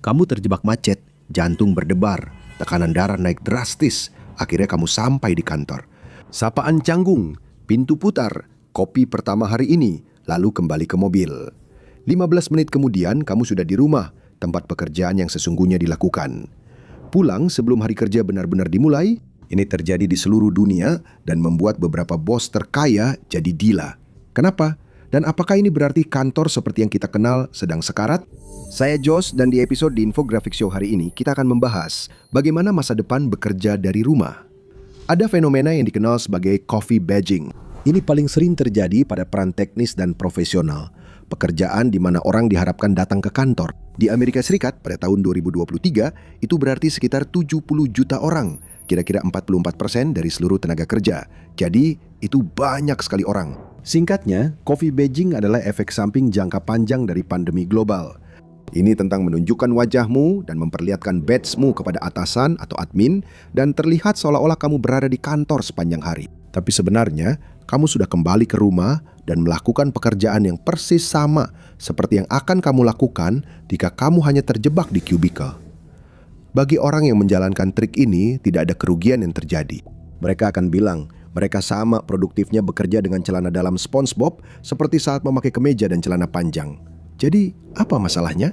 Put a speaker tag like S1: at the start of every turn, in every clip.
S1: Kamu terjebak macet, jantung berdebar, tekanan darah naik drastis. Akhirnya kamu sampai di kantor. Sapaan canggung, pintu putar, kopi pertama hari ini, lalu kembali ke mobil. 15 menit kemudian kamu sudah di rumah, tempat pekerjaan yang sesungguhnya dilakukan. Pulang sebelum hari kerja benar-benar dimulai, ini terjadi di seluruh dunia dan membuat beberapa bos terkaya jadi gila. Kenapa? Dan apakah ini berarti kantor seperti yang kita kenal sedang sekarat? Saya Jos dan di episode di Infographic Show hari ini kita akan membahas bagaimana masa depan bekerja dari rumah. Ada fenomena yang dikenal sebagai coffee badging. Ini paling sering terjadi pada peran teknis dan profesional. Pekerjaan di mana orang diharapkan datang ke kantor. Di Amerika Serikat pada tahun 2023 itu berarti sekitar 70 juta orang. Kira-kira 44% dari seluruh tenaga kerja. Jadi itu banyak sekali orang. Singkatnya, coffee badging adalah efek samping jangka panjang dari pandemi global. Ini tentang menunjukkan wajahmu dan memperlihatkan badge-mu kepada atasan atau admin dan terlihat seolah-olah kamu berada di kantor sepanjang hari. Tapi sebenarnya, kamu sudah kembali ke rumah dan melakukan pekerjaan yang persis sama seperti yang akan kamu lakukan jika kamu hanya terjebak di kubikel. Bagi orang yang menjalankan trik ini, tidak ada kerugian yang terjadi. Mereka akan bilang, mereka sama produktifnya bekerja dengan celana dalam SpongeBob seperti saat memakai kemeja dan celana panjang. Jadi, apa masalahnya?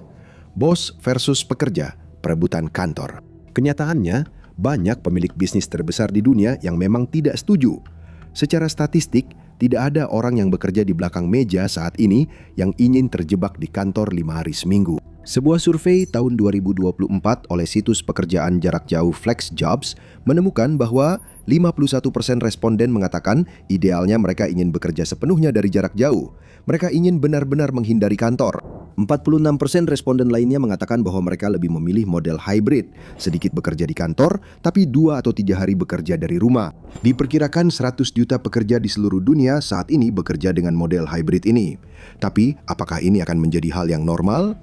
S1: Bos versus pekerja, perebutan kantor. Kenyataannya, banyak pemilik bisnis terbesar di dunia yang memang tidak setuju. Secara statistik, tidak ada orang yang bekerja di belakang meja saat ini yang ingin terjebak di kantor 5 hari seminggu. Sebuah survei tahun 2024 oleh situs pekerjaan jarak jauh FlexJobs menemukan bahwa 51% responden mengatakan idealnya mereka ingin bekerja sepenuhnya dari jarak jauh. Mereka ingin benar-benar menghindari kantor. 46% responden lainnya mengatakan bahwa mereka lebih memilih model hybrid, sedikit bekerja di kantor, tapi 2 atau 3 hari bekerja dari rumah. Diperkirakan 100 juta pekerja di seluruh dunia saat ini bekerja dengan model hybrid ini. Tapi, apakah ini akan menjadi hal yang normal?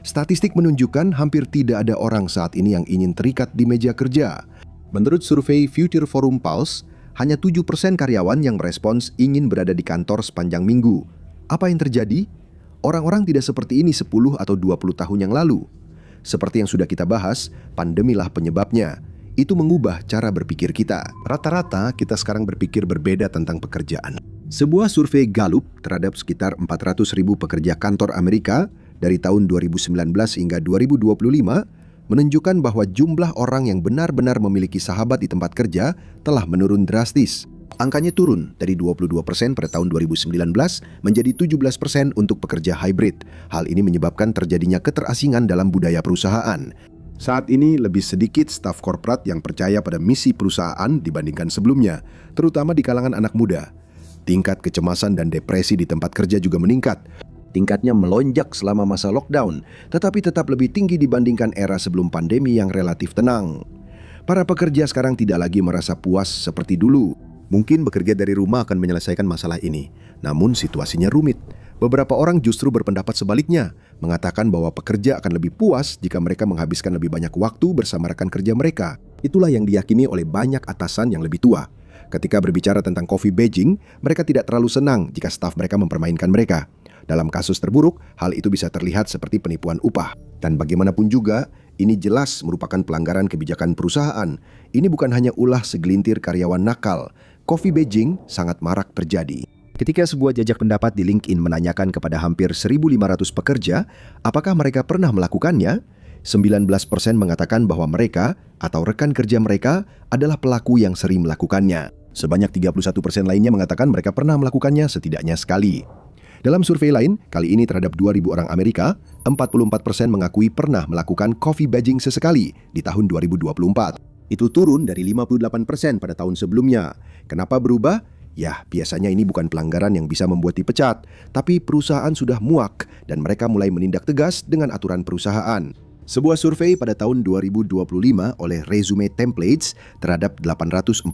S1: Statistik menunjukkan hampir tidak ada orang saat ini yang ingin terikat di meja kerja. Menurut survei Future Forum Pulse, hanya 7% karyawan yang merespons ingin berada di kantor sepanjang minggu. Apa yang terjadi? Orang-orang tidak seperti ini 10 atau 20 tahun yang lalu. Seperti yang sudah kita bahas, pandemilah penyebabnya. Itu mengubah cara berpikir kita. Rata-rata kita sekarang berpikir berbeda tentang pekerjaan. Sebuah survei Gallup terhadap sekitar 400.000 pekerja kantor Amerika dari tahun 2019 hingga 2025 menunjukkan bahwa jumlah orang yang benar-benar memiliki sahabat di tempat kerja telah menurun drastis. Angkanya turun dari 22% pada tahun 2019 menjadi 17% untuk pekerja hybrid. Hal ini menyebabkan terjadinya keterasingan dalam budaya perusahaan. Saat ini lebih sedikit staf korporat yang percaya pada misi perusahaan dibandingkan sebelumnya, terutama di kalangan anak muda. Tingkat kecemasan dan depresi di tempat kerja juga meningkat. Tingkatnya melonjak selama masa lockdown, tetapi tetap lebih tinggi dibandingkan era sebelum pandemi yang relatif tenang. Para pekerja sekarang tidak lagi merasa puas seperti dulu. Mungkin bekerja dari rumah akan menyelesaikan masalah ini, namun situasinya rumit. Beberapa orang justru berpendapat sebaliknya, mengatakan bahwa pekerja akan lebih puas jika mereka menghabiskan lebih banyak waktu bersama rekan kerja mereka. Itulah yang diyakini oleh banyak atasan yang lebih tua. Ketika berbicara tentang coffee badging, mereka tidak terlalu senang jika staf mereka mempermainkan mereka. Dalam kasus terburuk, hal itu bisa terlihat seperti penipuan upah. Dan bagaimanapun juga, ini jelas merupakan pelanggaran kebijakan perusahaan. Ini bukan hanya ulah segelintir karyawan nakal. Coffee badging sangat marak terjadi. Ketika sebuah jajak pendapat di LinkedIn menanyakan kepada hampir 1.500 pekerja, apakah mereka pernah melakukannya? 19% mengatakan bahwa mereka atau rekan kerja mereka adalah pelaku yang sering melakukannya. Sebanyak 31% lainnya mengatakan mereka pernah melakukannya setidaknya sekali. Dalam survei lain, kali ini terhadap 2.000 orang Amerika, 44% mengakui pernah melakukan coffee badging sesekali di tahun 2024. Itu turun dari 58% pada tahun sebelumnya. Kenapa berubah? Ya, biasanya ini bukan pelanggaran yang bisa membuat dipecat, tapi perusahaan sudah muak dan mereka mulai menindak tegas dengan aturan perusahaan. Sebuah survei pada tahun 2025 oleh Resume Templates terhadap 849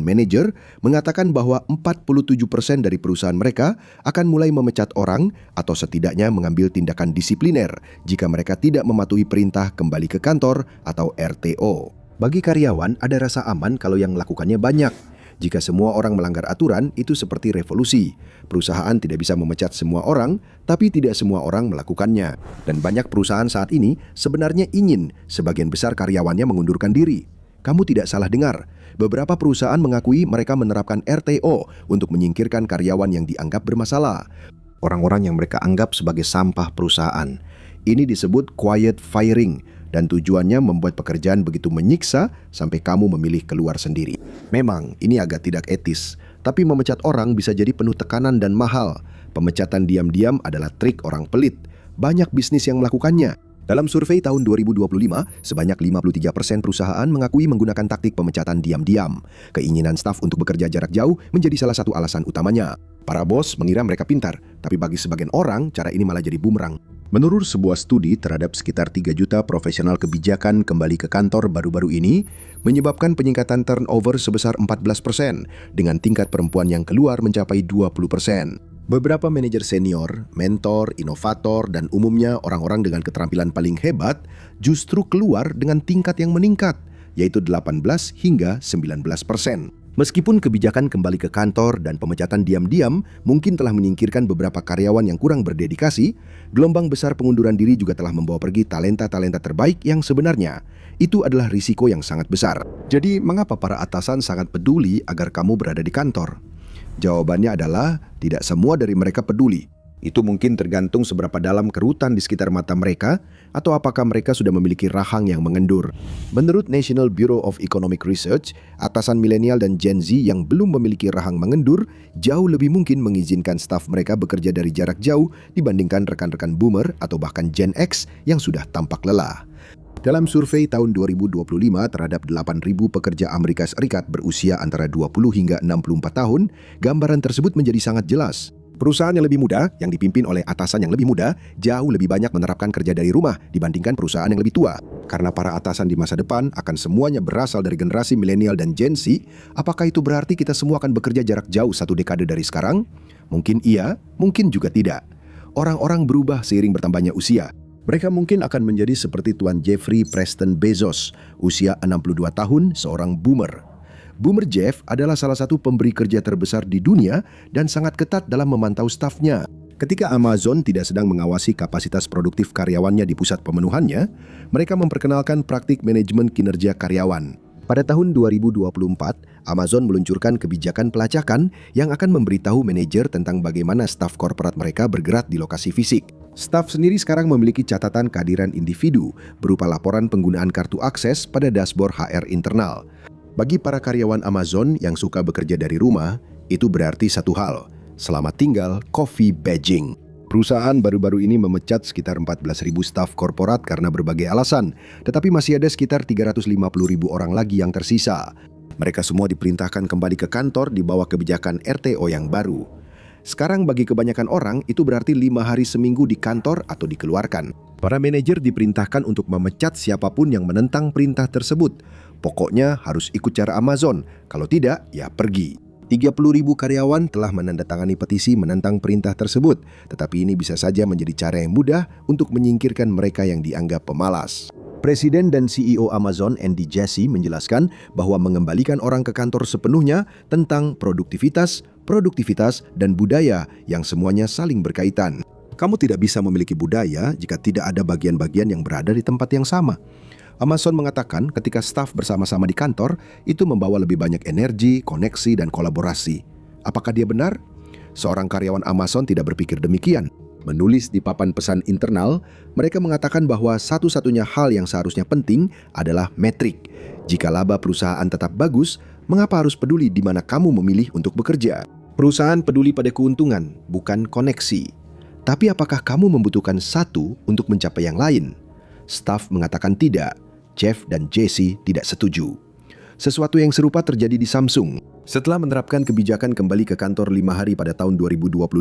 S1: manajer mengatakan bahwa 47% dari perusahaan mereka akan mulai memecat orang atau setidaknya mengambil tindakan disipliner jika mereka tidak mematuhi perintah kembali ke kantor atau RTO. Bagi karyawan ada rasa aman kalau yang melakukannya banyak. Jika semua orang melanggar aturan, itu seperti revolusi. Perusahaan tidak bisa memecat semua orang, tapi tidak semua orang melakukannya. Dan banyak perusahaan saat ini sebenarnya ingin sebagian besar karyawannya mengundurkan diri. Kamu tidak salah dengar. Beberapa perusahaan mengakui mereka menerapkan RTO untuk menyingkirkan karyawan yang dianggap bermasalah. Orang-orang yang mereka anggap sebagai sampah perusahaan. Ini disebut quiet firing. Dan tujuannya membuat pekerjaan begitu menyiksa sampai kamu memilih keluar sendiri. Memang ini agak tidak etis, tapi memecat orang bisa jadi penuh tekanan dan mahal. Pemecatan diam-diam adalah trik orang pelit. Banyak bisnis yang melakukannya. Dalam survei tahun 2025, sebanyak 53% perusahaan mengakui menggunakan taktik pemecatan diam-diam. Keinginan staf untuk bekerja jarak jauh menjadi salah satu alasan utamanya. Para bos mengira mereka pintar, tapi bagi sebagian orang, cara ini malah jadi bumerang. Menurut sebuah studi terhadap sekitar 3 juta profesional kebijakan kembali ke kantor baru-baru ini, menyebabkan peningkatan turnover sebesar 14%, dengan tingkat perempuan yang keluar mencapai 20%. Beberapa manajer senior, mentor, inovator, dan umumnya orang-orang dengan keterampilan paling hebat justru keluar dengan tingkat yang meningkat, yaitu 18 hingga 19%. Meskipun kebijakan kembali ke kantor dan pemecatan diam-diam mungkin telah menyingkirkan beberapa karyawan yang kurang berdedikasi, gelombang besar pengunduran diri juga telah membawa pergi talenta-talenta terbaik yang sebenarnya itu adalah risiko yang sangat besar. Jadi, mengapa para atasan sangat peduli agar kamu berada di kantor? Jawabannya adalah tidak semua dari mereka peduli. Itu mungkin tergantung seberapa dalam kerutan di sekitar mata mereka atau apakah mereka sudah memiliki rahang yang mengendur. Menurut National Bureau of Economic Research, atasan milenial dan Gen Z yang belum memiliki rahang mengendur jauh lebih mungkin mengizinkan staf mereka bekerja dari jarak jauh dibandingkan rekan-rekan boomer atau bahkan Gen X yang sudah tampak lelah. Dalam survei tahun 2025 terhadap 8.000 pekerja Amerika Serikat berusia antara 20 hingga 64 tahun, gambaran tersebut menjadi sangat jelas. Perusahaan yang lebih muda, yang dipimpin oleh atasan yang lebih muda, jauh lebih banyak menerapkan kerja dari rumah dibandingkan perusahaan yang lebih tua. Karena para atasan di masa depan akan semuanya berasal dari generasi milenial dan Gen Z, apakah itu berarti kita semua akan bekerja jarak jauh 1 dekade dari sekarang? Mungkin iya, mungkin juga tidak. Orang-orang berubah seiring bertambahnya usia. Mereka mungkin akan menjadi seperti Tuan Jeffrey Preston Bezos, usia 62 tahun, seorang boomer. Boomer Jeff adalah salah satu pemberi kerja terbesar di dunia dan sangat ketat dalam memantau stafnya. Ketika Amazon tidak sedang mengawasi kapasitas produktif karyawannya di pusat pemenuhannya, mereka memperkenalkan praktik manajemen kinerja karyawan. Pada tahun 2024, Amazon meluncurkan kebijakan pelacakan yang akan memberitahu manajer tentang bagaimana staf korporat mereka bergerak di lokasi fisik. Staf sendiri sekarang memiliki catatan kehadiran individu berupa laporan penggunaan kartu akses pada dashboard HR internal. Bagi para karyawan Amazon yang suka bekerja dari rumah, itu berarti satu hal, selamat tinggal coffee badging. Perusahaan baru-baru ini memecat sekitar 14.000 staf korporat karena berbagai alasan, tetapi masih ada sekitar 350.000 orang lagi yang tersisa. Mereka semua diperintahkan kembali ke kantor di bawah kebijakan RTO yang baru. Sekarang bagi kebanyakan orang, itu berarti 5 hari seminggu di kantor atau dikeluarkan. Para manajer diperintahkan untuk memecat siapapun yang menentang perintah tersebut. Pokoknya harus ikut cara Amazon, kalau tidak, ya pergi. 30.000 karyawan telah menandatangani petisi menentang perintah tersebut, tetapi ini bisa saja menjadi cara yang mudah untuk menyingkirkan mereka yang dianggap pemalas. Presiden dan CEO Amazon, Andy Jassy, menjelaskan bahwa mengembalikan orang ke kantor sepenuhnya tentang produktivitas, dan budaya yang semuanya saling berkaitan. Kamu tidak bisa memiliki budaya jika tidak ada bagian-bagian yang berada di tempat yang sama. Amazon mengatakan ketika staf bersama-sama di kantor, itu membawa lebih banyak energi, koneksi, dan kolaborasi. Apakah dia benar? Seorang karyawan Amazon tidak berpikir demikian. Menulis di papan pesan internal, mereka mengatakan bahwa satu-satunya hal yang seharusnya penting adalah metrik. Jika laba perusahaan tetap bagus, mengapa harus peduli di mana kamu memilih untuk bekerja? Perusahaan peduli pada keuntungan, bukan koneksi. Tapi apakah kamu membutuhkan satu untuk mencapai yang lain? Staf mengatakan tidak. Jeff dan Jassy tidak setuju. Sesuatu yang serupa terjadi di Samsung. Setelah menerapkan kebijakan kembali ke kantor 5 hari pada tahun 2025,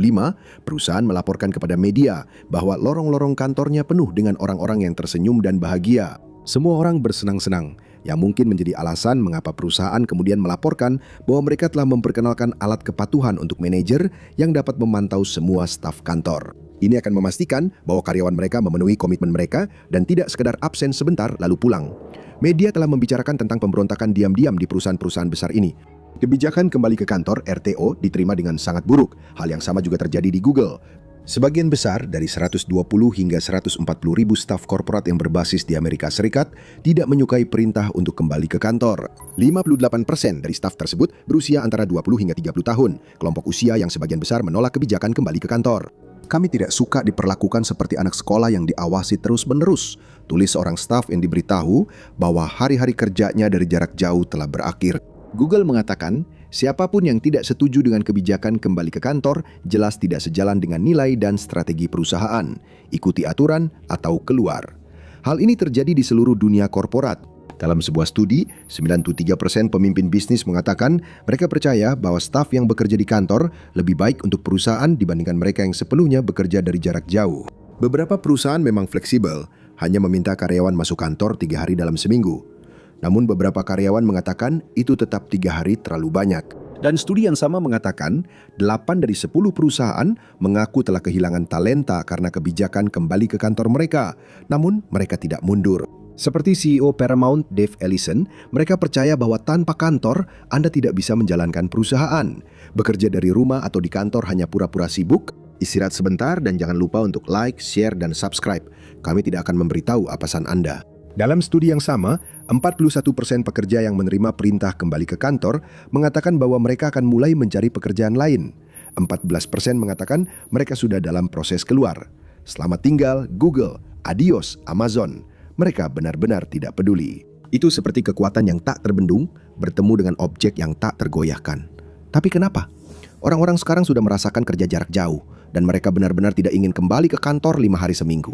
S1: perusahaan melaporkan kepada media bahwa lorong-lorong kantornya penuh dengan orang-orang yang tersenyum dan bahagia. Semua orang bersenang-senang, yang mungkin menjadi alasan mengapa perusahaan kemudian melaporkan bahwa mereka telah memperkenalkan alat kepatuhan untuk manajer yang dapat memantau semua staf kantor. Ini akan memastikan bahwa karyawan mereka memenuhi komitmen mereka dan tidak sekedar absen sebentar lalu pulang. Media telah membicarakan tentang pemberontakan diam-diam di perusahaan-perusahaan besar ini. Kebijakan kembali ke kantor (RTO) diterima dengan sangat buruk. Hal yang sama juga terjadi di Google. Sebagian besar dari 120 hingga 140 ribu staf korporat yang berbasis di Amerika Serikat tidak menyukai perintah untuk kembali ke kantor. 58% dari staf tersebut berusia antara 20 hingga 30 tahun, kelompok usia yang sebagian besar menolak kebijakan kembali ke kantor. Kami tidak suka diperlakukan seperti anak sekolah yang diawasi terus-menerus, tulis seorang staf yang diberitahu bahwa hari-hari kerjanya dari jarak jauh telah berakhir. Google mengatakan, siapapun yang tidak setuju dengan kebijakan kembali ke kantor jelas tidak sejalan dengan nilai dan strategi perusahaan, ikuti aturan atau keluar. Hal ini terjadi di seluruh dunia korporat. Dalam sebuah studi, 93% pemimpin bisnis mengatakan mereka percaya bahwa staf yang bekerja di kantor lebih baik untuk perusahaan dibandingkan mereka yang sepenuhnya bekerja dari jarak jauh. Beberapa perusahaan memang fleksibel, hanya meminta karyawan masuk kantor 3 hari dalam seminggu. Namun beberapa karyawan mengatakan itu tetap 3 hari terlalu banyak. Dan studi yang sama mengatakan 8 dari 10 perusahaan mengaku telah kehilangan talenta karena kebijakan kembali ke kantor mereka. Namun mereka tidak mundur. Seperti CEO Paramount Dave Ellison, mereka percaya bahwa tanpa kantor, Anda tidak bisa menjalankan perusahaan. Bekerja dari rumah atau di kantor hanya pura-pura sibuk, istirahat sebentar dan jangan lupa untuk like, share, dan subscribe. Kami tidak akan memberitahu apa pesan Anda. Dalam studi yang sama, 41% pekerja yang menerima perintah kembali ke kantor mengatakan bahwa mereka akan mulai mencari pekerjaan lain. 14% mengatakan mereka sudah dalam proses keluar. Selamat tinggal, Google, adios, Amazon. Mereka benar-benar tidak peduli. Itu seperti kekuatan yang tak terbendung bertemu dengan objek yang tak tergoyahkan. Tapi kenapa? Orang-orang sekarang sudah merasakan kerja jarak jauh dan mereka benar-benar tidak ingin kembali ke kantor 5 hari seminggu.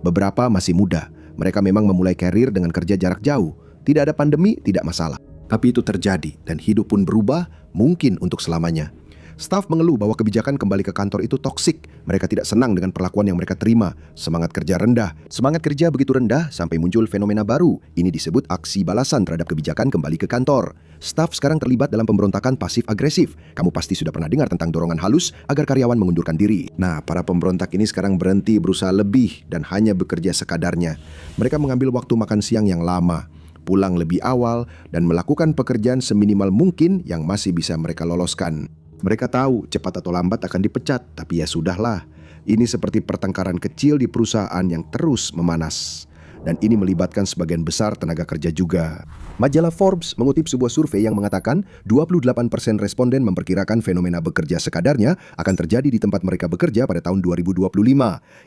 S1: Beberapa masih muda. Mereka memang memulai karir dengan kerja jarak jauh. Tidak ada pandemi, tidak masalah. Tapi itu terjadi dan hidup pun berubah, mungkin untuk selamanya. Staf mengeluh bahwa kebijakan kembali ke kantor itu toksik. Mereka tidak senang dengan perlakuan yang mereka terima. Semangat kerja rendah. Semangat kerja begitu rendah sampai muncul fenomena baru. Ini disebut aksi balasan terhadap kebijakan kembali ke kantor. Staf sekarang terlibat dalam pemberontakan pasif-agresif. Kamu pasti sudah pernah dengar tentang dorongan halus agar karyawan mengundurkan diri. Nah, para pemberontak ini sekarang berhenti berusaha lebih dan hanya bekerja sekadarnya. Mereka mengambil waktu makan siang yang lama, pulang lebih awal, dan melakukan pekerjaan seminimal mungkin yang masih bisa mereka loloskan. Mereka tahu cepat atau lambat akan dipecat, tapi ya sudahlah. Ini seperti pertengkaran kecil di perusahaan yang terus memanas. Dan ini melibatkan sebagian besar tenaga kerja juga. Majalah Forbes mengutip sebuah survei yang mengatakan 28% responden memperkirakan fenomena bekerja sekadarnya akan terjadi di tempat mereka bekerja pada tahun 2025.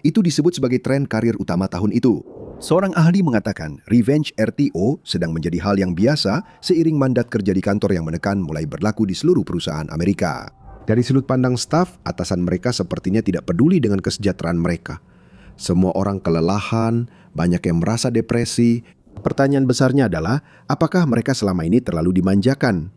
S1: Itu disebut sebagai tren karir utama tahun itu. Seorang ahli mengatakan revenge RTO sedang menjadi hal yang biasa seiring mandat kerja di kantor yang menekan mulai berlaku di seluruh perusahaan Amerika. Dari sudut pandang staf, atasan mereka sepertinya tidak peduli dengan kesejahteraan mereka. Semua orang kelelahan, banyak yang merasa depresi. Pertanyaan besarnya adalah, apakah mereka selama ini terlalu dimanjakan?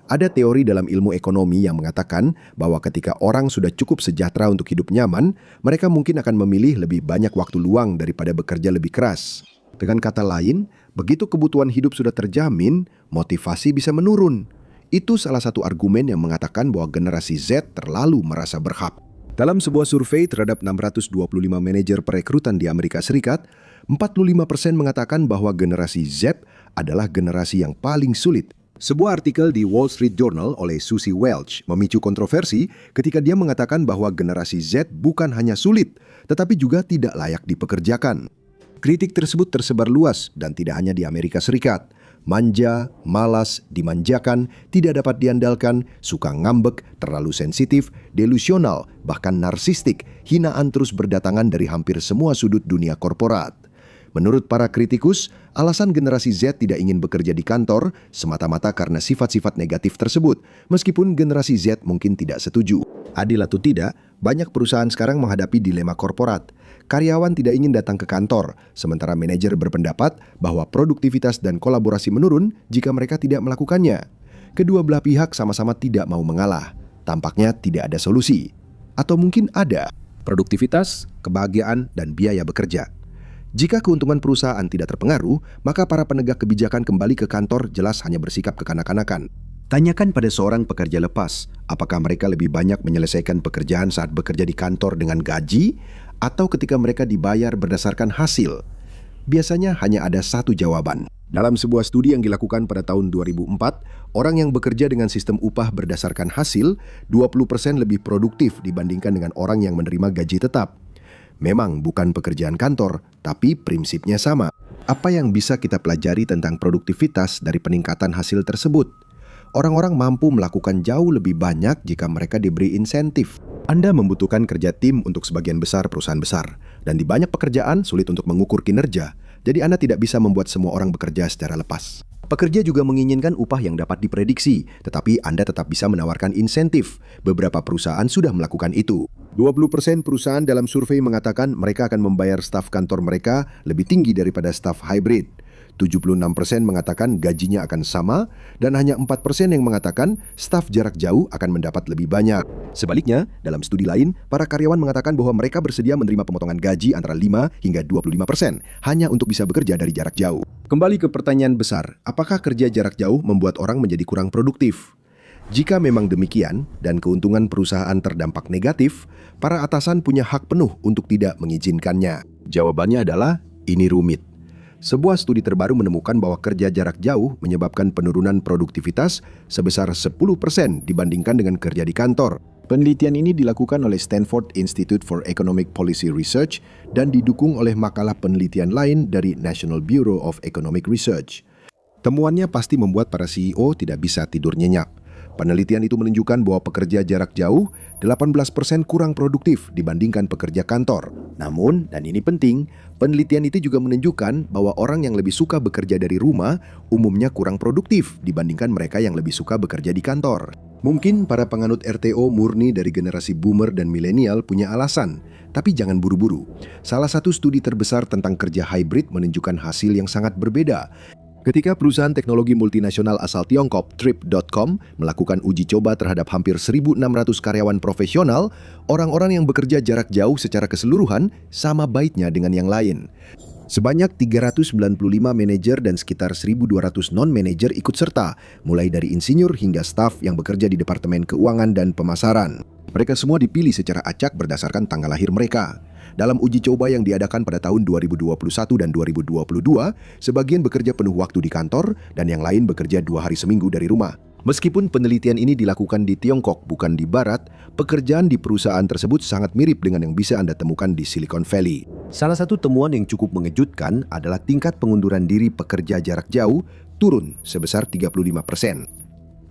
S1: Ada teori dalam ilmu ekonomi yang mengatakan bahwa ketika orang sudah cukup sejahtera untuk hidup nyaman, mereka mungkin akan memilih lebih banyak waktu luang daripada bekerja lebih keras. Dengan kata lain, begitu kebutuhan hidup sudah terjamin, motivasi bisa menurun. Itu salah satu argumen yang mengatakan bahwa generasi Z terlalu merasa berhak. Dalam sebuah survei terhadap 625 manajer perekrutan di Amerika Serikat, 45% mengatakan bahwa generasi Z adalah generasi yang paling sulit. Sebuah artikel di Wall Street Journal oleh Susie Welch memicu kontroversi ketika dia mengatakan bahwa generasi Z bukan hanya sulit, tetapi juga tidak layak dipekerjakan. Kritik tersebut tersebar luas dan tidak hanya di Amerika Serikat. Manja, malas, dimanjakan, tidak dapat diandalkan, suka ngambek, terlalu sensitif, delusional, bahkan narsistik, hinaan terus berdatangan dari hampir semua sudut dunia korporat. Menurut para kritikus, alasan generasi Z tidak ingin bekerja di kantor semata-mata karena sifat-sifat negatif tersebut, meskipun generasi Z mungkin tidak setuju. Adil atau tidak, banyak perusahaan sekarang menghadapi dilema korporat. Karyawan tidak ingin datang ke kantor, sementara manajer berpendapat bahwa produktivitas dan kolaborasi menurun jika mereka tidak melakukannya. Kedua belah pihak sama-sama tidak mau mengalah. Tampaknya tidak ada solusi. Atau mungkin ada. Produktivitas, kebahagiaan, dan biaya bekerja. Jika keuntungan perusahaan tidak terpengaruh, maka para penegak kebijakan kembali ke kantor jelas hanya bersikap kekanak-kanakan. Tanyakan pada seorang pekerja lepas, apakah mereka lebih banyak menyelesaikan pekerjaan saat bekerja di kantor dengan gaji atau ketika mereka dibayar berdasarkan hasil. Biasanya hanya ada satu jawaban. Dalam sebuah studi yang dilakukan pada tahun 2004, orang yang bekerja dengan sistem upah berdasarkan hasil 20% lebih produktif dibandingkan dengan orang yang menerima gaji tetap. Memang bukan pekerjaan kantor, tapi prinsipnya sama. Apa yang bisa kita pelajari tentang produktivitas dari peningkatan hasil tersebut? Orang-orang mampu melakukan jauh lebih banyak jika mereka diberi insentif. Anda membutuhkan kerja tim untuk sebagian besar perusahaan besar, dan di banyak pekerjaan sulit untuk mengukur kinerja. Jadi Anda tidak bisa membuat semua orang bekerja secara lepas. Pekerja juga menginginkan upah yang dapat diprediksi, tetapi Anda tetap bisa menawarkan insentif. Beberapa perusahaan sudah melakukan itu. 20% perusahaan dalam survei mengatakan mereka akan membayar staf kantor mereka lebih tinggi daripada staf hybrid. 76% mengatakan gajinya akan sama, dan hanya 4% yang mengatakan staf jarak jauh akan mendapat lebih banyak. Sebaliknya, dalam studi lain, para karyawan mengatakan bahwa mereka bersedia menerima pemotongan gaji antara 5 hingga 25% hanya untuk bisa bekerja dari jarak jauh. Kembali ke pertanyaan besar, apakah kerja jarak jauh membuat orang menjadi kurang produktif? Jika memang demikian dan keuntungan perusahaan terdampak negatif, para atasan punya hak penuh untuk tidak mengizinkannya. Jawabannya adalah, ini rumit. Sebuah studi terbaru menemukan bahwa kerja jarak jauh menyebabkan penurunan produktivitas sebesar 10% dibandingkan dengan kerja di kantor. Penelitian ini dilakukan oleh Stanford Institute for Economic Policy Research dan didukung oleh makalah penelitian lain dari National Bureau of Economic Research. Temuannya pasti membuat para CEO tidak bisa tidur nyenyak. Penelitian itu menunjukkan bahwa pekerja jarak jauh 18% kurang produktif dibandingkan pekerja kantor. Namun, dan ini penting, penelitian itu juga menunjukkan bahwa orang yang lebih suka bekerja dari rumah umumnya kurang produktif dibandingkan mereka yang lebih suka bekerja di kantor. Mungkin para penganut RTO murni dari generasi boomer dan milenial punya alasan, tapi jangan buru-buru. Salah satu studi terbesar tentang kerja hybrid menunjukkan hasil yang sangat berbeda. Ketika perusahaan teknologi multinasional asal Tiongkok Trip.com melakukan uji coba terhadap hampir 1.600 karyawan profesional, orang-orang yang bekerja jarak jauh secara keseluruhan sama baiknya dengan yang lain. Sebanyak 395 manajer dan sekitar 1.200 non-manajer ikut serta, mulai dari insinyur hingga staf yang bekerja di Departemen Keuangan dan Pemasaran. Mereka semua dipilih secara acak berdasarkan tanggal lahir mereka. Dalam uji coba yang diadakan pada tahun 2021 dan 2022, sebagian bekerja penuh waktu di kantor dan yang lain bekerja 2 hari seminggu dari rumah. Meskipun penelitian ini dilakukan di Tiongkok bukan di Barat, pekerjaan di perusahaan tersebut sangat mirip dengan yang bisa Anda temukan di Silicon Valley. Salah satu temuan yang cukup mengejutkan adalah tingkat pengunduran diri pekerja jarak jauh turun sebesar 35%.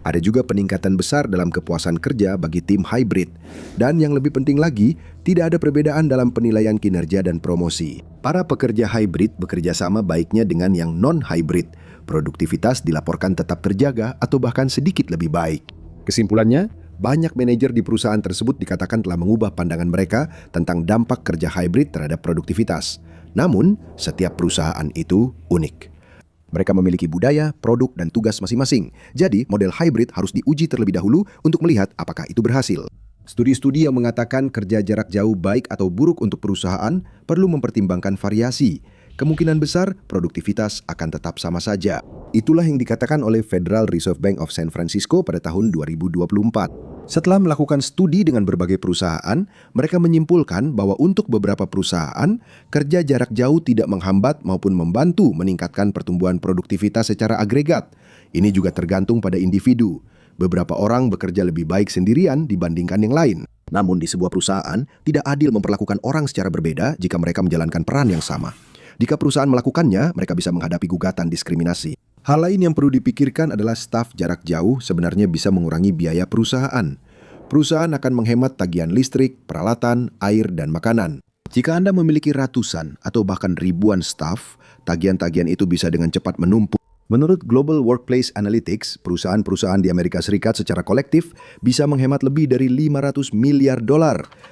S1: Ada juga peningkatan besar dalam kepuasan kerja bagi tim hybrid. Dan yang lebih penting lagi, tidak ada perbedaan dalam penilaian kinerja dan promosi. Para pekerja hybrid bekerja sama baiknya dengan yang non-hybrid. Produktivitas dilaporkan tetap terjaga atau bahkan sedikit lebih baik. Kesimpulannya, banyak manajer di perusahaan tersebut dikatakan telah mengubah pandangan mereka tentang dampak kerja hybrid terhadap produktivitas. Namun, setiap perusahaan itu unik. Mereka memiliki budaya, produk, dan tugas masing-masing. Jadi, model hybrid harus diuji terlebih dahulu untuk melihat apakah itu berhasil. Studi-studi yang mengatakan kerja jarak jauh baik atau buruk untuk perusahaan perlu mempertimbangkan variasi. Kemungkinan besar produktivitas akan tetap sama saja. Itulah yang dikatakan oleh Federal Reserve Bank of San Francisco pada tahun 2024. Setelah melakukan studi dengan berbagai perusahaan, mereka menyimpulkan bahwa untuk beberapa perusahaan, kerja jarak jauh tidak menghambat maupun membantu meningkatkan pertumbuhan produktivitas secara agregat. Ini juga tergantung pada individu. Beberapa orang bekerja lebih baik sendirian dibandingkan yang lain. Namun di sebuah perusahaan, tidak adil memperlakukan orang secara berbeda jika mereka menjalankan peran yang sama. Jika perusahaan melakukannya, mereka bisa menghadapi gugatan diskriminasi. Hal lain yang perlu dipikirkan adalah staf jarak jauh sebenarnya bisa mengurangi biaya perusahaan. Perusahaan akan menghemat tagihan listrik, peralatan, air, dan makanan. Jika Anda memiliki ratusan atau bahkan ribuan staf, tagihan-tagihan itu bisa dengan cepat menumpuk. Menurut Global Workplace Analytics, perusahaan-perusahaan di Amerika Serikat secara kolektif bisa menghemat lebih dari $500 miliar,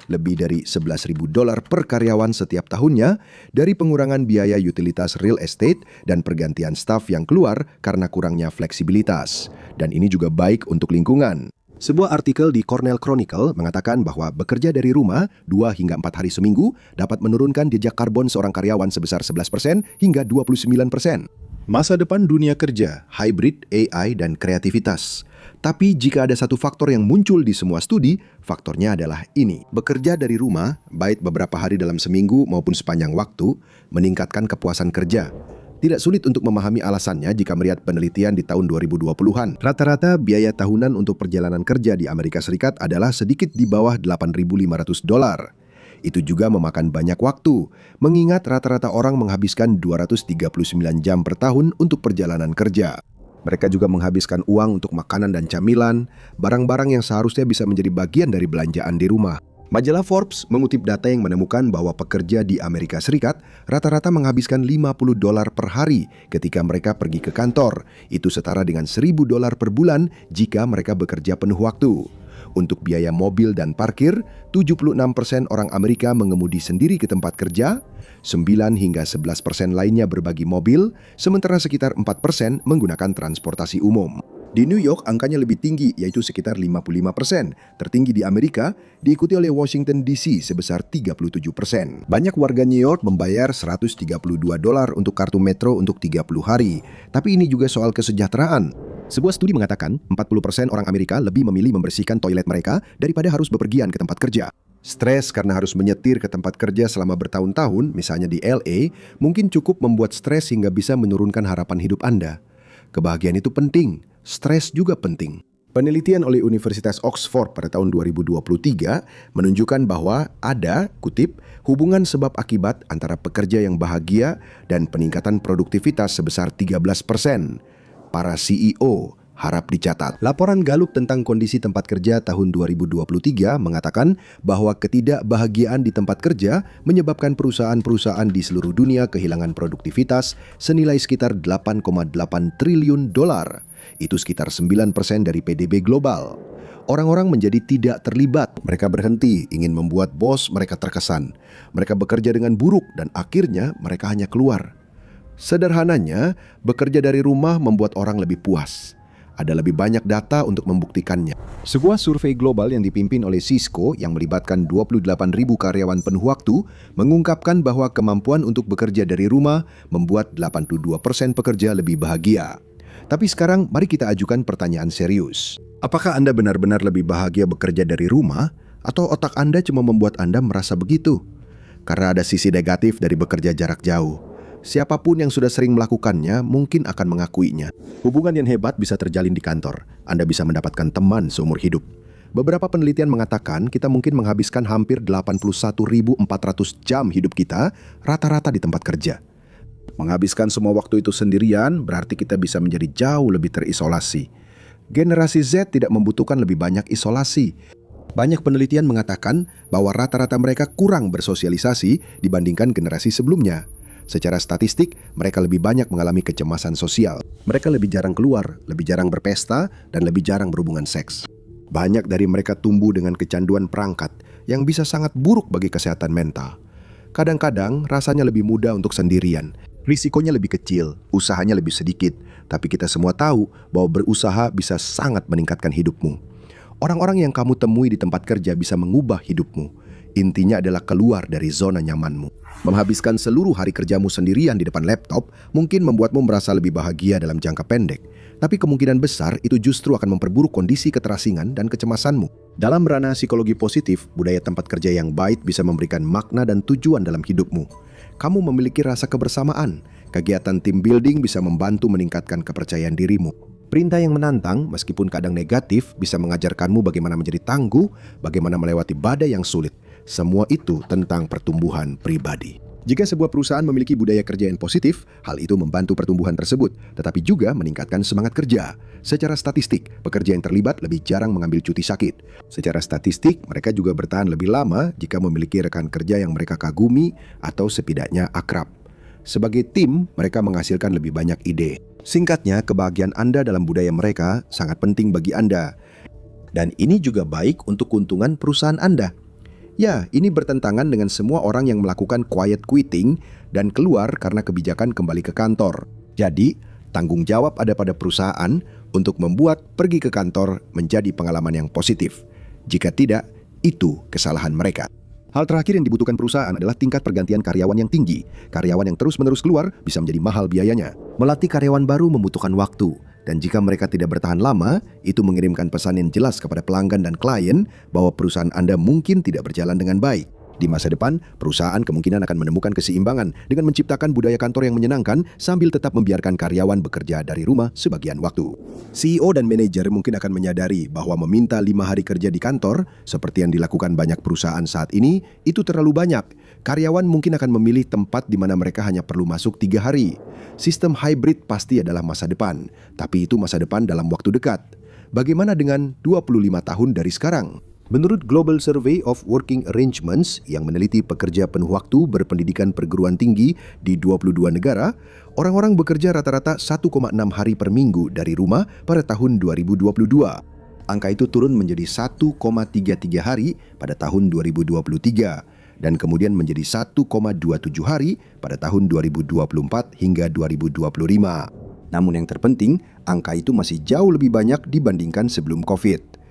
S1: lebih dari $11.000 per karyawan setiap tahunnya dari pengurangan biaya utilitas real estate dan pergantian staf yang keluar karena kurangnya fleksibilitas. Dan ini juga baik untuk lingkungan. Sebuah artikel di Cornell Chronicle mengatakan bahwa bekerja dari rumah 2 hingga 4 hari seminggu dapat menurunkan jejak karbon seorang karyawan sebesar 11% hingga 29%. Masa depan dunia kerja, hybrid, AI, dan kreativitas. Tapi jika ada satu faktor yang muncul di semua studi, faktornya adalah ini. Bekerja dari rumah, baik beberapa hari dalam seminggu maupun sepanjang waktu, meningkatkan kepuasan kerja. Tidak sulit untuk memahami alasannya jika melihat penelitian di tahun 2020-an. Rata-rata biaya tahunan untuk perjalanan kerja di Amerika Serikat adalah sedikit di bawah $8.500. Itu juga memakan banyak waktu, mengingat rata-rata orang menghabiskan 239 jam per tahun untuk perjalanan kerja. Mereka juga menghabiskan uang untuk makanan dan camilan, barang-barang yang seharusnya bisa menjadi bagian dari belanjaan di rumah. Majalah Forbes mengutip data yang menemukan bahwa pekerja di Amerika Serikat rata-rata menghabiskan $50 per hari ketika mereka pergi ke kantor. Itu setara dengan $1.000 per bulan jika mereka bekerja penuh waktu. Untuk biaya mobil dan parkir, 76% orang Amerika mengemudi sendiri ke tempat kerja, 9 hingga 11% lainnya berbagi mobil, sementara sekitar 4% menggunakan transportasi umum. Di New York, angkanya lebih tinggi, yaitu sekitar 55%. Tertinggi di Amerika, diikuti oleh Washington DC sebesar 37%. Banyak warga New York membayar $132 untuk kartu metro untuk 30 hari. Tapi ini juga soal kesejahteraan. Sebuah studi mengatakan 40% orang Amerika lebih memilih membersihkan toilet mereka daripada harus bepergian ke tempat kerja. Stres karena harus menyetir ke tempat kerja selama bertahun-tahun, misalnya di LA, mungkin cukup membuat stres hingga bisa menurunkan harapan hidup Anda. Kebahagiaan itu penting, stres juga penting. Penelitian oleh Universitas Oxford pada tahun 2023 menunjukkan bahwa ada, kutip, hubungan sebab akibat antara pekerja yang bahagia dan peningkatan produktivitas sebesar 13%. Para CEO harap dicatat. Laporan Gallup tentang kondisi tempat kerja tahun 2023 mengatakan bahwa ketidakbahagiaan di tempat kerja menyebabkan perusahaan-perusahaan di seluruh dunia kehilangan produktivitas senilai sekitar $8,8 triliun. Itu sekitar 9% dari PDB global. Orang-orang menjadi tidak terlibat. Mereka berhenti ingin membuat bos mereka terkesan. Mereka bekerja dengan buruk dan akhirnya mereka hanya keluar. Sederhananya, bekerja dari rumah membuat orang lebih puas. Ada lebih banyak data untuk membuktikannya. Sebuah survei global yang dipimpin oleh Cisco yang melibatkan 28.000 karyawan penuh waktu mengungkapkan bahwa kemampuan untuk bekerja dari rumah membuat 82% pekerja lebih bahagia. Tapi sekarang mari kita ajukan pertanyaan serius. Apakah Anda benar-benar lebih bahagia bekerja dari rumah atau otak Anda cuma membuat Anda merasa begitu? Karena ada sisi negatif dari bekerja jarak jauh. Siapapun yang sudah sering melakukannya mungkin akan mengakuinya. Hubungan yang hebat bisa terjalin di kantor. Anda bisa mendapatkan teman seumur hidup. Beberapa penelitian mengatakan kita mungkin menghabiskan hampir 81.400 jam hidup kita rata-rata di tempat kerja. Menghabiskan semua waktu itu sendirian berarti kita bisa menjadi jauh lebih terisolasi. Generasi Z tidak membutuhkan lebih banyak isolasi. Banyak penelitian mengatakan bahwa rata-rata mereka kurang bersosialisasi dibandingkan generasi sebelumnya. Secara statistik, mereka lebih banyak mengalami kecemasan sosial. Mereka lebih jarang keluar, lebih jarang berpesta, dan lebih jarang berhubungan seks. Banyak dari mereka tumbuh dengan kecanduan perangkat yang bisa sangat buruk bagi kesehatan mental. Kadang-kadang rasanya lebih mudah untuk sendirian. Risikonya lebih kecil, usahanya lebih sedikit. Tapi kita semua tahu bahwa berusaha bisa sangat meningkatkan hidupmu. Orang-orang yang kamu temui di tempat kerja bisa mengubah hidupmu. Intinya adalah keluar dari zona nyamanmu. Menghabiskan seluruh hari kerjamu sendirian di depan laptop mungkin membuatmu merasa lebih bahagia dalam jangka pendek. Tapi kemungkinan besar itu justru akan memperburuk kondisi keterasingan dan kecemasanmu. Dalam ranah psikologi positif, budaya tempat kerja yang baik bisa memberikan makna dan tujuan dalam hidupmu. Kamu memiliki rasa kebersamaan. Kegiatan team building bisa membantu meningkatkan kepercayaan dirimu. Perintah yang menantang, meskipun kadang negatif, bisa mengajarkanmu bagaimana menjadi tangguh, bagaimana melewati badai yang sulit. Semua itu tentang pertumbuhan pribadi. Jika sebuah perusahaan memiliki budaya kerja yang positif, hal itu membantu pertumbuhan tersebut, tetapi juga meningkatkan semangat kerja. Secara statistik, pekerja yang terlibat lebih jarang mengambil cuti sakit. Secara statistik, mereka juga bertahan lebih lama jika memiliki rekan kerja yang mereka kagumi atau setidaknya akrab. Sebagai tim, mereka menghasilkan lebih banyak ide. Singkatnya, kebahagiaan Anda dalam budaya mereka sangat penting bagi Anda. Dan ini juga baik untuk keuntungan perusahaan Anda. Ya, ini bertentangan dengan semua orang yang melakukan quiet quitting dan keluar karena kebijakan kembali ke kantor. Jadi, tanggung jawab ada pada perusahaan untuk membuat pergi ke kantor menjadi pengalaman yang positif. Jika tidak, itu kesalahan mereka. Hal terakhir yang dibutuhkan perusahaan adalah tingkat pergantian karyawan yang tinggi. Karyawan yang terus-menerus keluar bisa menjadi mahal biayanya. Melatih karyawan baru membutuhkan waktu. Dan jika mereka tidak bertahan lama, itu mengirimkan pesan yang jelas kepada pelanggan dan klien bahwa perusahaan Anda mungkin tidak berjalan dengan baik. Di masa depan, perusahaan kemungkinan akan menemukan keseimbangan dengan menciptakan budaya kantor yang menyenangkan sambil tetap membiarkan karyawan bekerja dari rumah sebagian waktu. CEO dan manajer mungkin akan menyadari bahwa meminta 5 hari kerja di kantor, seperti yang dilakukan banyak perusahaan saat ini, itu terlalu banyak. Karyawan mungkin akan memilih tempat di mana mereka hanya perlu masuk 3 hari. Sistem hybrid pasti adalah masa depan, tapi itu masa depan dalam waktu dekat. Bagaimana dengan 25 tahun dari sekarang? Menurut Global Survey of Working Arrangements yang meneliti pekerja penuh waktu berpendidikan perguruan tinggi di 22 negara, orang-orang bekerja rata-rata 1,6 hari per minggu dari rumah pada tahun 2022. Angka itu turun menjadi 1,33 hari pada tahun 2023 dan kemudian menjadi 1,27 hari pada tahun 2024 hingga 2025. Namun yang terpenting, angka itu masih jauh lebih banyak dibandingkan sebelum COVID.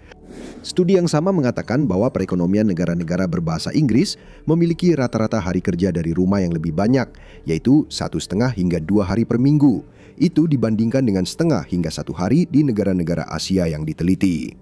S1: Studi yang sama mengatakan bahwa perekonomian negara-negara berbahasa Inggris memiliki rata-rata hari kerja dari rumah yang lebih banyak, yaitu 1,5 hingga 2 hari per minggu. Itu dibandingkan dengan setengah hingga 1 hari di negara-negara Asia yang diteliti.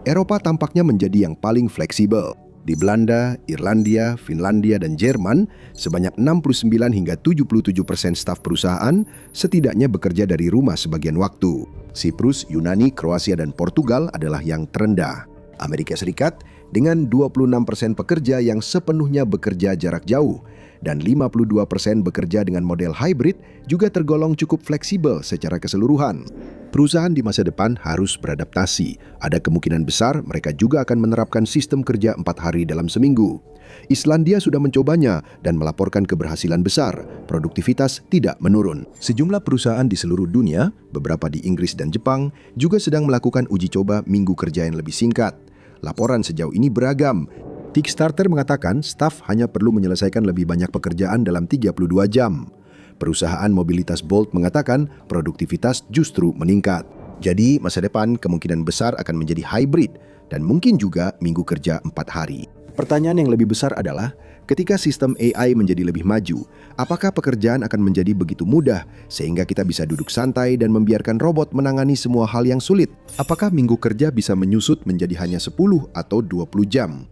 S1: Eropa tampaknya menjadi yang paling fleksibel. Di Belanda, Irlandia, Finlandia, dan Jerman, sebanyak 69 hingga 77% staf perusahaan setidaknya bekerja dari rumah sebagian waktu. Siprus, Yunani, Kroasia, dan Portugal adalah yang terendah. Amerika Serikat dengan 26% pekerja yang sepenuhnya bekerja jarak jauh dan 52% bekerja dengan model hybrid juga tergolong cukup fleksibel secara keseluruhan. Perusahaan di masa depan harus beradaptasi. Ada kemungkinan besar mereka juga akan menerapkan sistem kerja 4 hari dalam seminggu. Islandia sudah mencobanya dan melaporkan keberhasilan besar. Produktivitas tidak menurun. Sejumlah perusahaan di seluruh dunia, beberapa di Inggris dan Jepang, juga sedang melakukan uji coba minggu kerja yang lebih singkat. Laporan sejauh ini beragam. Kickstarter mengatakan staf hanya perlu menyelesaikan lebih banyak pekerjaan dalam 32 jam. Perusahaan mobilitas Bolt mengatakan produktivitas justru meningkat. Jadi masa depan kemungkinan besar akan menjadi hybrid dan mungkin juga minggu kerja 4 hari. Pertanyaan yang lebih besar adalah, ketika sistem AI menjadi lebih maju, apakah pekerjaan akan menjadi begitu mudah sehingga kita bisa duduk santai dan membiarkan robot menangani semua hal yang sulit? Apakah minggu kerja bisa menyusut menjadi hanya 10 atau 20 jam?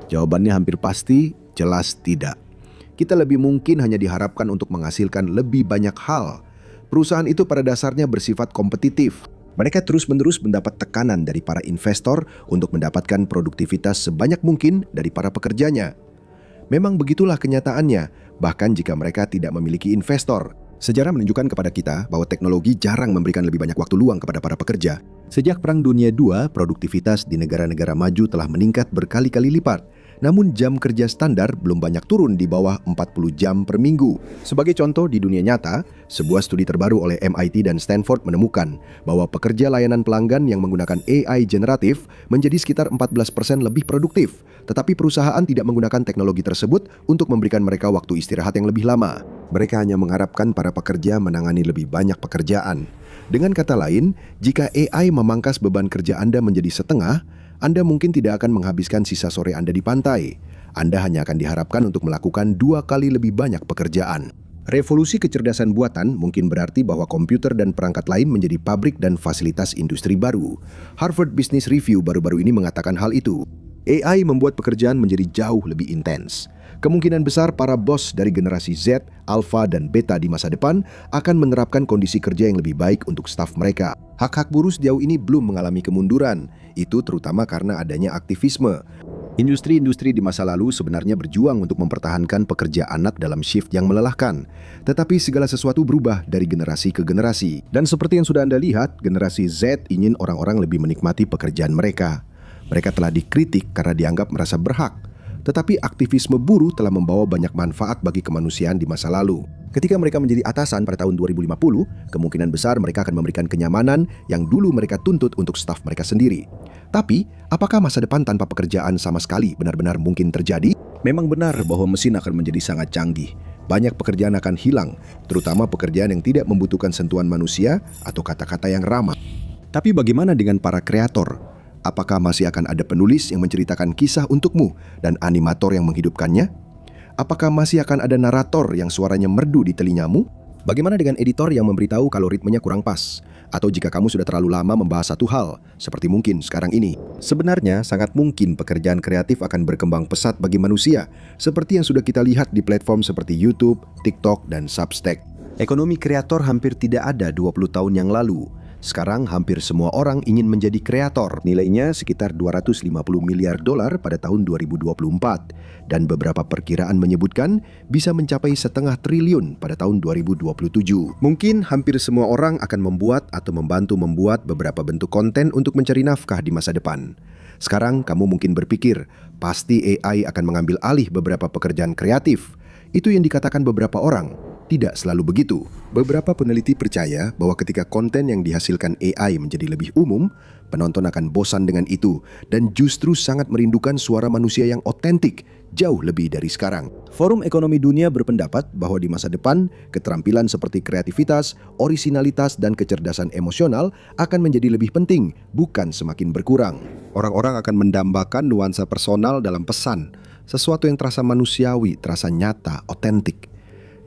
S1: Jawabannya hampir pasti, jelas tidak. Kita lebih mungkin hanya diharapkan untuk menghasilkan lebih banyak hal. Perusahaan itu pada dasarnya bersifat kompetitif. Mereka terus-menerus mendapat tekanan dari para investor untuk mendapatkan produktivitas sebanyak mungkin dari para pekerjanya. Memang begitulah kenyataannya, bahkan jika mereka tidak memiliki investor. Sejarah menunjukkan kepada kita bahwa teknologi jarang memberikan lebih banyak waktu luang kepada para pekerja. Sejak Perang Dunia II, produktivitas di negara-negara maju telah meningkat berkali-kali lipat. Namun jam kerja standar belum banyak turun di bawah 40 jam per minggu. Sebagai contoh di dunia nyata, sebuah studi terbaru oleh MIT dan Stanford menemukan bahwa pekerja layanan pelanggan yang menggunakan AI generatif menjadi sekitar 14% lebih produktif. Tetapi perusahaan tidak menggunakan teknologi tersebut untuk memberikan mereka waktu istirahat yang lebih lama. Mereka hanya mengharapkan para pekerja menangani lebih banyak pekerjaan. Dengan kata lain, jika AI memangkas beban kerja Anda menjadi setengah, Anda mungkin tidak akan menghabiskan sisa sore Anda di pantai. Anda hanya akan diharapkan untuk melakukan 2 kali lebih banyak pekerjaan. Revolusi kecerdasan buatan mungkin berarti bahwa komputer dan perangkat lain menjadi pabrik dan fasilitas industri baru. Harvard Business Review baru-baru ini mengatakan hal itu. AI membuat pekerjaan menjadi jauh lebih intens. Kemungkinan besar para bos dari generasi Z, Alpha, dan Beta di masa depan akan menerapkan kondisi kerja yang lebih baik untuk staf mereka. Hak-hak buruh sejauh ini belum mengalami kemunduran. Itu terutama karena adanya aktivisme. Industri-industri di masa lalu sebenarnya berjuang untuk mempertahankan pekerja anak dalam shift yang melelahkan. Tetapi segala sesuatu berubah dari generasi ke generasi. Dan seperti yang sudah Anda lihat, generasi Z ingin orang-orang lebih menikmati pekerjaan mereka. Mereka telah dikritik karena dianggap merasa berhak. Tetapi aktivisme buruh telah membawa banyak manfaat bagi kemanusiaan di masa lalu. Ketika mereka menjadi atasan pada tahun 2050, kemungkinan besar mereka akan memberikan kenyamanan yang dulu mereka tuntut untuk staf mereka sendiri. Tapi, apakah masa depan tanpa pekerjaan sama sekali benar-benar mungkin terjadi? Memang benar bahwa mesin akan menjadi sangat canggih. Banyak pekerjaan akan hilang, terutama pekerjaan yang tidak membutuhkan sentuhan manusia atau kata-kata yang ramah. Tapi bagaimana dengan para kreator? Apakah masih akan ada penulis yang menceritakan kisah untukmu dan animator yang menghidupkannya? Apakah masih akan ada narator yang suaranya merdu di telingamu? Bagaimana dengan editor yang memberitahu kalau ritmenya kurang pas? Atau jika kamu sudah terlalu lama membahas satu hal, seperti mungkin sekarang ini? Sebenarnya sangat mungkin pekerjaan kreatif akan berkembang pesat bagi manusia, seperti yang sudah kita lihat di platform seperti YouTube, TikTok, dan Substack. Ekonomi kreator hampir tidak ada 20 tahun yang lalu. Sekarang hampir semua orang ingin menjadi kreator. Nilainya sekitar 250 miliar dolar pada tahun 2024. Dan beberapa perkiraan menyebutkan bisa mencapai 0,5 triliun pada tahun 2027. Mungkin hampir semua orang akan membuat atau membantu membuat beberapa bentuk konten untuk mencari nafkah di masa depan. Sekarang kamu mungkin berpikir, pasti AI akan mengambil alih beberapa pekerjaan kreatif. Itu yang dikatakan beberapa orang. Tidak selalu begitu. Beberapa peneliti percaya bahwa ketika konten yang dihasilkan AI menjadi lebih umum, penonton akan bosan dengan itu dan justru sangat merindukan suara manusia yang otentik, jauh lebih dari sekarang. Forum Ekonomi Dunia berpendapat bahwa di masa depan, keterampilan seperti kreativitas, orisinalitas, dan kecerdasan emosional akan menjadi lebih penting, bukan semakin berkurang. Orang-orang akan mendambakan nuansa personal dalam pesan, sesuatu yang terasa manusiawi, terasa nyata, otentik.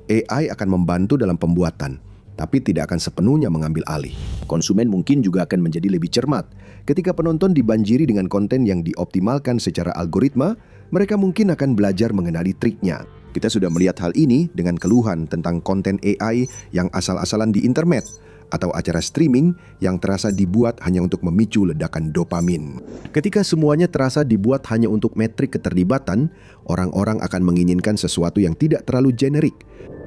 S1: AI akan membantu dalam pembuatan, tapi tidak akan sepenuhnya mengambil alih. Konsumen mungkin juga akan menjadi lebih cermat. Ketika penonton dibanjiri dengan konten yang dioptimalkan secara algoritma, mereka mungkin akan belajar mengenali triknya. Kita sudah melihat hal ini dengan keluhan tentang konten AI yang asal-asalan di internet, atau acara streaming yang terasa dibuat hanya untuk memicu ledakan dopamin. Ketika semuanya terasa dibuat hanya untuk metrik keterlibatan, orang-orang akan menginginkan sesuatu yang tidak terlalu generik.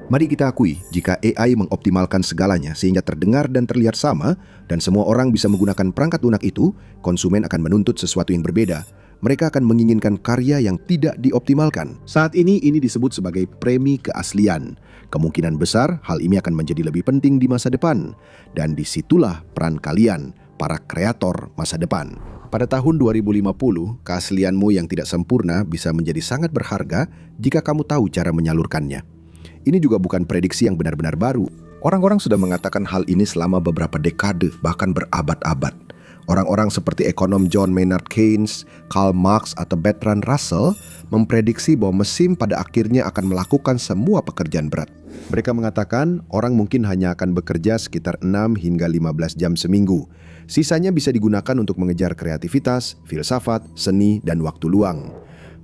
S1: Mari kita akui, jika AI mengoptimalkan segalanya sehingga terdengar dan terlihat sama, dan semua orang bisa menggunakan perangkat lunak itu, konsumen akan menuntut sesuatu yang berbeda. Mereka akan menginginkan karya yang tidak dioptimalkan. Saat ini disebut sebagai premi keaslian. Kemungkinan besar hal ini akan menjadi lebih penting di masa depan. Dan disitulah peran kalian, para kreator masa depan. Pada tahun 2050, keaslianmu yang tidak sempurna bisa menjadi sangat berharga jika kamu tahu cara menyalurkannya. Ini juga bukan prediksi yang benar-benar baru. Orang-orang sudah mengatakan hal ini selama beberapa dekade, bahkan berabad-abad. Orang-orang seperti ekonom John Maynard Keynes, Karl Marx, atau Bertrand Russell memprediksi bahwa mesin pada akhirnya akan melakukan semua pekerjaan berat. Mereka mengatakan orang mungkin hanya akan bekerja sekitar 6 hingga 15 jam seminggu. Sisanya bisa digunakan untuk mengejar kreativitas, filsafat, seni, dan waktu luang.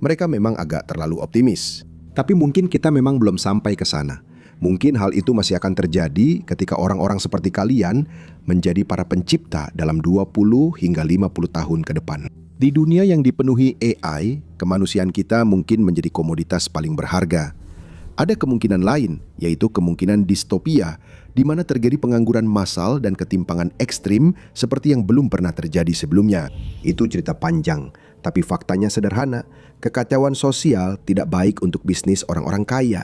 S1: Mereka memang agak terlalu optimis. Tapi mungkin kita memang belum sampai ke sana. Mungkin hal itu masih akan terjadi ketika orang-orang seperti kalian menjadi para pencipta dalam 20 hingga 50 tahun ke depan. Di dunia yang dipenuhi AI, kemanusiaan kita mungkin menjadi komoditas paling berharga. Ada kemungkinan lain, yaitu kemungkinan distopia, di mana terjadi pengangguran massal dan ketimpangan ekstrim seperti yang belum pernah terjadi sebelumnya. Itu cerita panjang, tapi faktanya sederhana. Kekacauan sosial tidak baik untuk bisnis orang-orang kaya.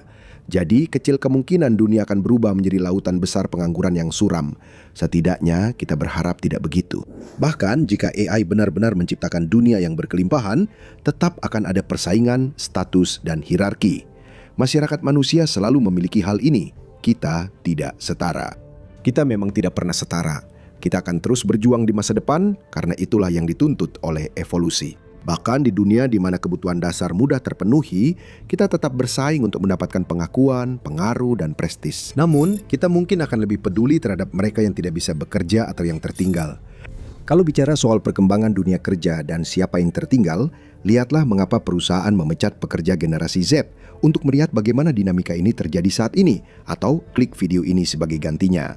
S1: Jadi, kecil kemungkinan dunia akan berubah menjadi lautan besar pengangguran yang suram. Setidaknya, kita berharap tidak begitu. Bahkan, jika AI benar-benar menciptakan dunia yang berkelimpahan, tetap akan ada persaingan, status, dan hierarki. Masyarakat manusia selalu memiliki hal ini. Kita tidak setara. Kita memang tidak pernah setara. Kita akan terus berjuang di masa depan karena itulah yang dituntut oleh evolusi. Bahkan di dunia di mana kebutuhan dasar mudah terpenuhi, kita tetap bersaing untuk mendapatkan pengakuan, pengaruh, dan prestis. Namun, kita mungkin akan lebih peduli terhadap mereka yang tidak bisa bekerja atau yang tertinggal. Kalau bicara soal perkembangan dunia kerja dan siapa yang tertinggal, lihatlah mengapa perusahaan memecat pekerja generasi Z untuk melihat bagaimana dinamika ini terjadi saat ini, atau klik video ini sebagai gantinya.